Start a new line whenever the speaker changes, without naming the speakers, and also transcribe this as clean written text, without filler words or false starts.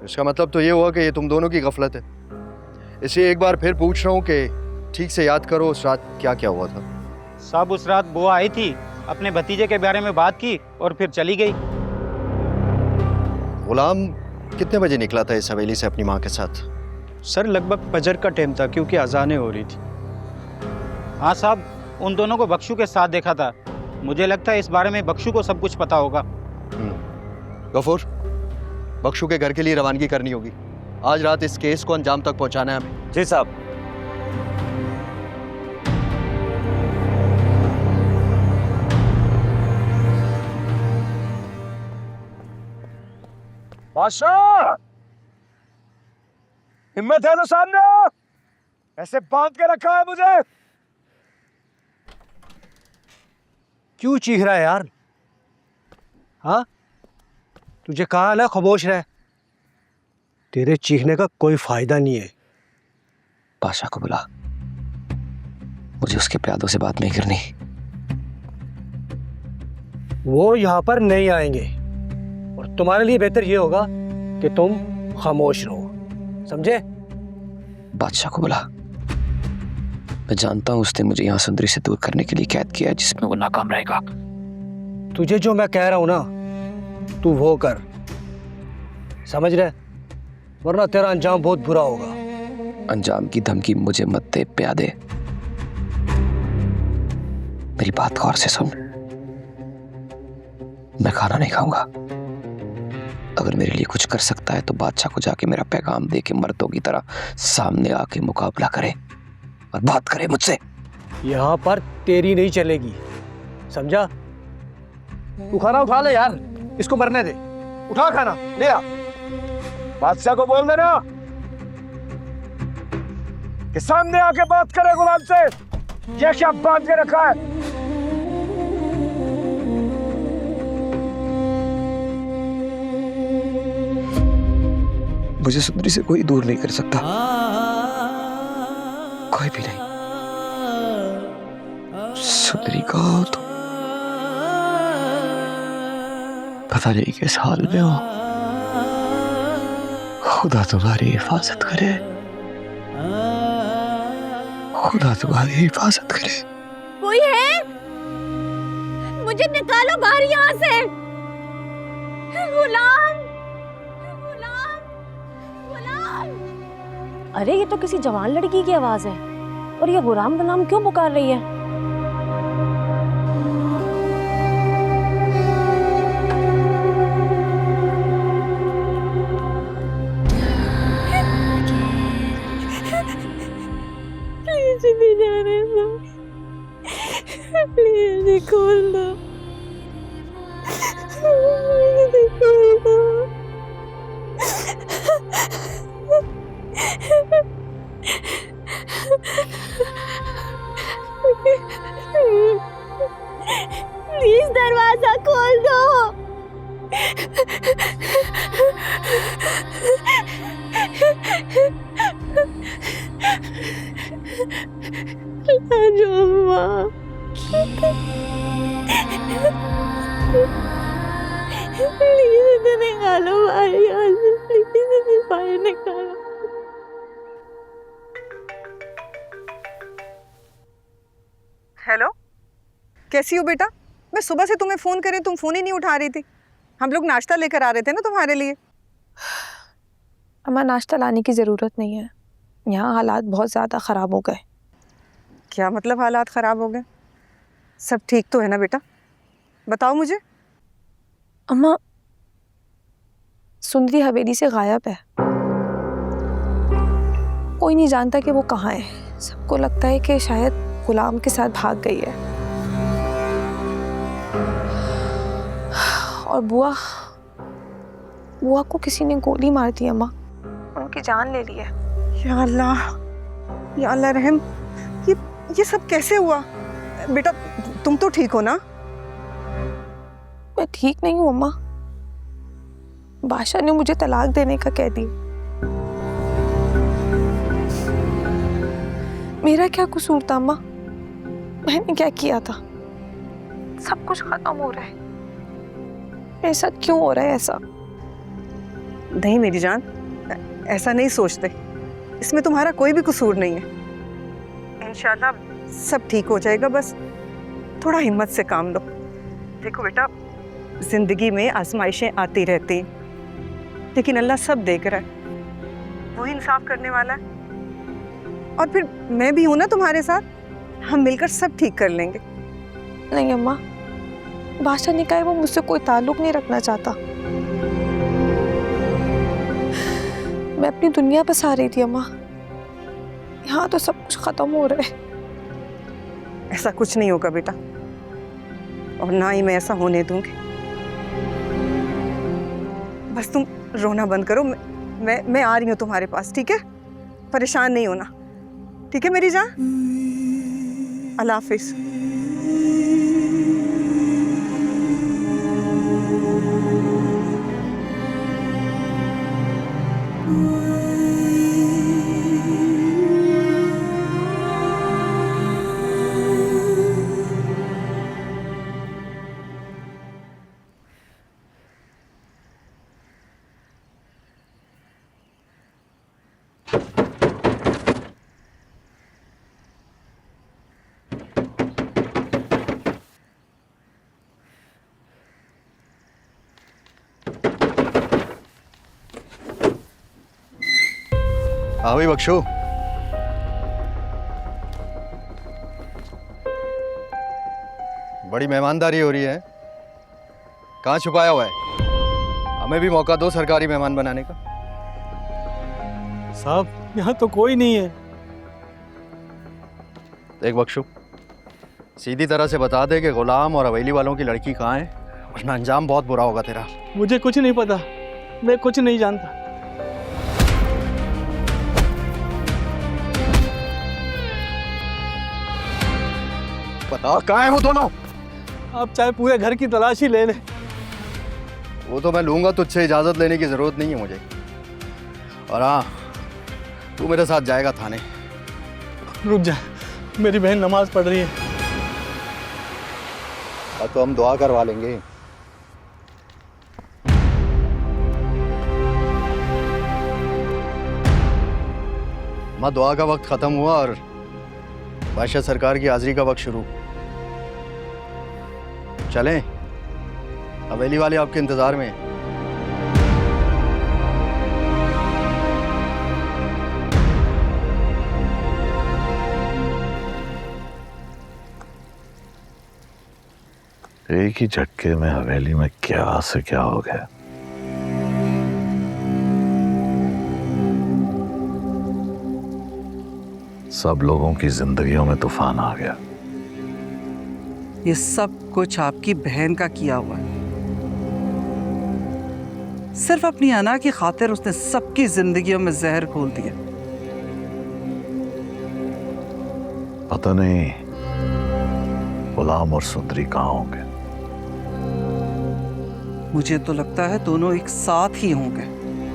इसका मतलब तो ये हुआ कि ये तुम दोनों की गफलत है। इसलिए एक बार फिर पूछ रहा हूँ कि ठीक से याद करो उस रात क्या क्या हुआ था।
साहब उस रात बुआ आई थी, अपने भतीजे के बारे में बात की और फिर चली गई।
गुलाम कितने बजे निकला था इस हवेली से अपनी माँ के साथ?
सर लगभग फजर का टाइम था क्योंकि अजानें हो रही थी।
हाँ साहब, उन दोनों को बख्शू के साथ देखा था। मुझे लगता है इस बारे में बख्शू को सब कुछ पता होगा।
गफूर, बख्शू के घर के लिए रवानगी करनी होगी। आज रात इस केस को अंजाम तक पहुंचाना है हमें।
जी साहब।
बादशाह, हिम्मत है तो सामने आओ। ऐसे बांध के रखा है मुझे।
क्यों चीख रहा है यार? हाँ, तुझे कहा ना खामोश रह। तेरे चीखने का कोई फायदा नहीं है।
बादशाह को बुला, मुझे उसके प्यादों से बात नहीं करनी।
वो यहाँ पर नहीं आएंगे और तुम्हारे लिए बेहतर ये होगा कि तुम खामोश रहो, समझे?
बादशाह को बुला। मैं जानता हूं उसने मुझे यहाँ सुंदरी से दूर करने के लिए कैद किया है, जिसमें वो नाकाम रहेगा।
तुझे जो मैं कह रहा हूं ना, तू वो कर, समझ रहे? वरना तेरा अंजाम बहुत बुरा होगा।
अंजाम की धमकी मुझे मत दे प्यादे। मेरी बात गौर से सुन। मैं खाना नहीं खाऊंगा। अगर मेरे लिए कुछ कर सकता है तो बादशाह को जाके मेरा पैगाम दे के मर्दों की तरह सामने आके मुकाबला करे और बात करे मुझसे।
यहाँ पर तेरी नहीं चलेगी, समझा? तू खाना उठा ले यार, इसको मरने दे। उठा खाना, ले आ।
बादशाह को बोल देना कि सामने आके बात करे गुलाम से। ये क्या बांध के रखा है?
मुझे सुंदरी से कोई दूर नहीं कर सकता, कोई भी नहीं। सुंदरी का हो तो पता नहीं किस हाल में हो। खुदा तुम्हारी हिफाजत करे, खुदा तुम्हारी हिफाजत करे।
कोई है? मुझे निकालो बाहर यहाँ से। गुलाम, गुलाम, गुलाम। अरे ये तो किसी जवान लड़की की आवाज है और ये गुलाम गुलाम क्यों पुकार रही है? प्लीज जाने दो, प्लीज खोल दो, खोल दो। प्लीज दरवाजा खोल दो। लाजो अम्मा, प्लीज इसे निकालो बाहर यहाँ से, प्लीज इसे बाहर निकालो।
हेलो, कैसी हो बेटा? मैं सुबह से तुम्हें फ़ोन करी, तुम फ़ोन ही नहीं उठा रही थी। हम लोग नाश्ता लेकर आ रहे थे ना तुम्हारे लिए।
अम्मा, नाश्ता लाने की ज़रूरत नहीं है। यहाँ हालात बहुत ज़्यादा ख़राब हो गए।
क्या मतलब हालात ख़राब हो गए? सब ठीक तो है ना बेटा? बताओ मुझे।
अम्मा, सुंदरी हवेली से गायब है। कोई नहीं जानता कि वो कहाँ है। सबको लगता है कि शायद गुलाम के साथ भाग गई है। और बुआ को किसी ने गोली मार दी अम्मा, उनकी जान ले ली है।
या अल्लाह, या अल्लाह रहम। ये सब कैसे हुआ? बेटा तुम तो ठीक हो ना?
मैं ठीक नहीं हूँ अम्मा। बादशाह ने मुझे तलाक देने का कह दी। मेरा क्या कसूर था अम्मा? मैंने क्या किया था? सब कुछ खत्म हो रहा है। मेरे साथ क्यों हो रहा है ऐसा?
नहीं मेरी जान, ऐसा नहीं सोचते, इसमें तुम्हारा कोई भी कसूर नहीं है। इंशाल्लाह सब ठीक हो जाएगा, बस थोड़ा हिम्मत से काम लो। देखो बेटा, जिंदगी में आजमाइशें आती रहती हैं, लेकिन अल्लाह सब देख रहा है, वही इंसाफ करने वाला है। और फिर मैं भी हूं ना तुम्हारे साथ, हम मिलकर सब ठीक कर लेंगे।
नहीं अम्मा, बादशाह ने कहा है वो मुझसे कोई ताल्लुक नहीं रखना चाहता। मैं अपनी दुनिया बस आ रही थी अम्मा, यहाँ तो सब कुछ खत्म हो रहा है।
ऐसा कुछ नहीं होगा बेटा, और ना ही मैं ऐसा होने दूंगी। बस तुम रोना बंद करो, मैं आ रही हूँ तुम्हारे पास, ठीक है? परेशान नहीं होना, ठीक है मेरी जान? अल्लाह हाफिज।
हाँ भाई बख्शू, बड़ी मेहमानदारी हो रही है। कहाँ छुपाया हुआ है? हमें भी मौका दो सरकारी मेहमान बनाने का।
साहब यहाँ तो कोई नहीं है।
देख बख्शू, सीधी तरह से बता दे कि गुलाम और हवेली वालों की लड़की कहाँ है, वरना अंजाम बहुत बुरा होगा तेरा।
मुझे कुछ नहीं पता, मैं कुछ नहीं जानता।
बता कहाँ है वो दोनों?
आप चाहे पूरे घर की तलाशी ले लें।
वो तो मैं लूंगा, तुझसे इजाजत लेने की जरूरत नहीं है मुझे। और हाँ, तू मेरे साथ जाएगा थाने।
रुक जा, मेरी बहन नमाज पढ़ रही है।
तो हम दुआ करवा लेंगे। माँ, दुआ का वक्त खत्म हुआ और बादशाह सरकार की हाजिरी का वक्त शुरू। चलें, हवेली वाले आपके इंतजार में हैं।
एक ही झटके में हवेली में क्या से क्या हो गया। सब लोगों की जिंदगियों में तूफान आ गया।
ये सब कुछ आपकी बहन का किया हुआ है। सिर्फ अपनी अना की खातिर उसने सबकी जिंदगियों में जहर घोल दिया।
पता नहीं गुलाम और सुंदरी कहाँ होंगे।
मुझे तो लगता है दोनों एक साथ ही होंगे।